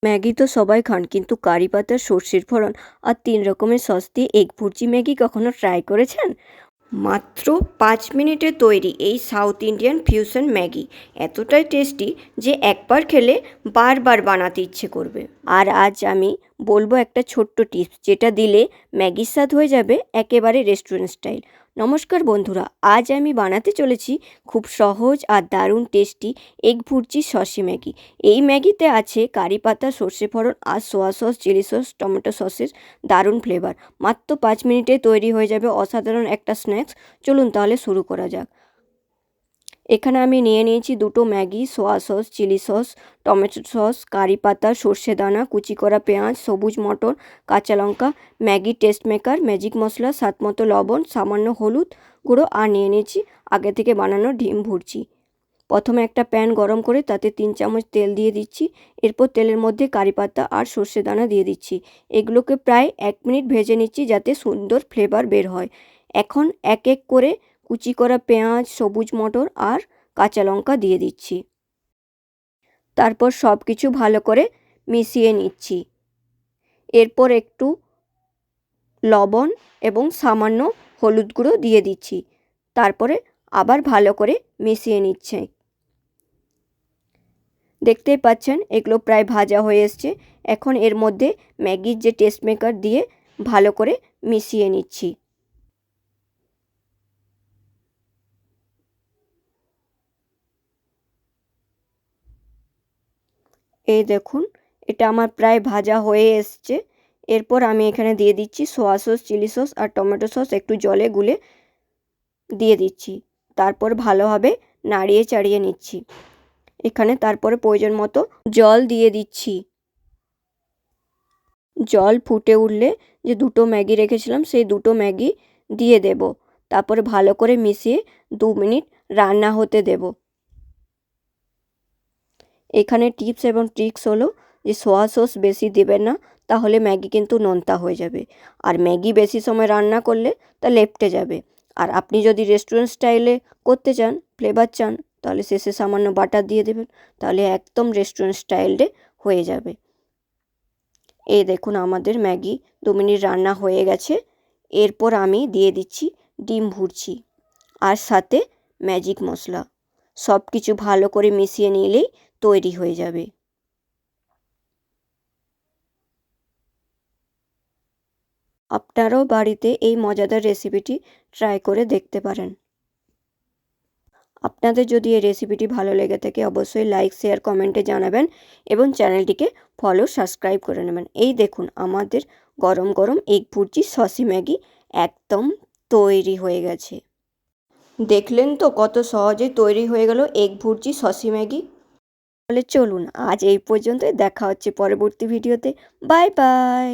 Maggi তো সবাই খান, কিন্তু কারি পাতার সর্ষের ফোড়ন আর 3 রকমের সস দিয়ে এগ ভুর্জি ম্যাগি কখনো ট্রাই করেছেন? মাত্র 5 মিনিটে তৈরি এই সাউথ ইন্ডিয়ান ফিউশন ম্যাগি এতটাই টেস্টি যে একবার খেলে বারবার বানাতে ইচ্ছে করবে। আর আজ আমি বলবো একটা ছোট্ট টিপস, যেটা দিলে ম্যাগির স্বাদ হয়ে যাবে একেবারে রেস্টুরেন্ট স্টাইল। নমস্কার বন্ধুরা, আজ আমি বানাতে চলেছি খুব সহজ আর দারুণ tasty egg bhurji saucy Maggi. এই ম্যাগিতে আছে কারি পাতা, সর্ষে ফোড়ন আর soya sauce, chilli sauce, tomato সসের দারুণ ফ্লেভার। মাত্র 5 মিনিটে তৈরি হয়ে যাবে অসাধারণ একটা স্ন্যাক্স। চলুন তাহলে শুরু করা যাক। এখানে আমি নিয়ে নিয়েছি 2টো Maggi, soya sauce, chilli sauce, tomato sauce, curry পাতা, সর্ষে দানা, কুচি করা পেঁয়াজ, সবুজ মটর, কাঁচা লঙ্কা, Maggi taste maker, magic masala, স্বাদমতো লবণ, সামান্য হলুদ গুঁড়ো আর নিয়ে নিয়েছি আগে থেকে বানানো ডিম ভুর্জি। প্রথমে একটা প্যান গরম করে তাতে 3 চামচ তেল দিয়ে দিচ্ছি। এরপর তেলের মধ্যে কারি পাতা আর সর্ষে দানা দিয়ে দিচ্ছি। এগুলোকে প্রায় 1 মিনিট ভেজে নিচ্ছি যাতে সুন্দর ফ্লেভার বের হয়। এখন এক এক করে কুচি করা পেঁয়াজ, সবুজ মটর আর কাঁচা লঙ্কা দিয়ে দিচ্ছি। তারপর সব কিছু ভালো করে মিশিয়ে নিচ্ছি। এরপর একটু লবণ এবং সামান্য হলুদ গুঁড়ো দিয়ে দিচ্ছি। তারপরে আবার ভালো করে মিশিয়ে নিচ্ছে। দেখতেই পাচ্ছেন এগুলো প্রায় ভাজা হয়ে এসছে। এখন এর মধ্যে ম্যাগির যে টেস্ট মেকার দিয়ে ভালো করে মিশিয়ে নিচ্ছি। এই দেখুন, এটা আমার প্রায় ভাজা হয়ে এসছে। এরপর আমি এখানে দিয়ে দিচ্ছি সোয়া সস, চিলি সস আর টমেটো সস একটু জলে গুলে দিয়ে দিচ্ছি। তারপর ভালোভাবে নাড়িয়ে চাড়িয়ে নিচ্ছি। এখানে তারপরে প্রয়োজন মতো জল দিয়ে দিচ্ছি। জল ফুটে উঠলে যে 2টো ম্যাগি রেখেছিলাম সেই 2টো ম্যাগি দিয়ে দেব। তারপরে ভালো করে মিশিয়ে 2 মিনিট রান্না হতে দেব। এখানে টিপস এবং ট্রিক্স হলো যে সোয়া সস বেশি দেবেন না, তাহলে ম্যাগি কিন্তু নোনতা হয়ে যাবে। আর ম্যাগি বেশি সময় রান্না করলে তা লেপ্টে যাবে। আর আপনি যদি রেস্টুরেন্ট স্টাইলে করতে চান, ফ্লেভার চান, তাহলে শেষে সামান্য বাটার দিয়ে দেবেন, তাহলে একদম রেস্টুরেন্ট স্টাইলে হয়ে যাবে। এই দেখুন আমাদের ম্যাগি 2 মিনিট রান্না হয়ে গেছে। এরপর আমি দিয়ে দিচ্ছি ডিম ভুর্জি আর সাথে ম্যাজিক মশলা। সব কিছু ভালো করে মিশিয়ে নিলেই তৈরি হয়ে যাবে। আপনারাও বাড়িতে এই মজাদার রেসিপিটি ট্রাই করে দেখতে পারেন। আপনাদের যদি এই রেসিপিটি ভালো লেগে থাকে অবশ্যই লাইক, শেয়ার, কমেন্টে জানাবেন এবং চ্যানেলটিকে ফলো, সাবস্ক্রাইব করে নেবেন। এই দেখুন আমাদের গরম গরম এগ ভুর্জি সসি ম্যাগি একদম তৈরি হয়ে গেছে। দেখলেন তো কত সহজে তৈরি হয়ে গেল এগ ভুর্জি সসি ম্যাগি। তাহলে চলুন আজ এই পর্যন্তই, দেখা হচ্ছে পরবর্তী ভিডিওতে। Bye bye.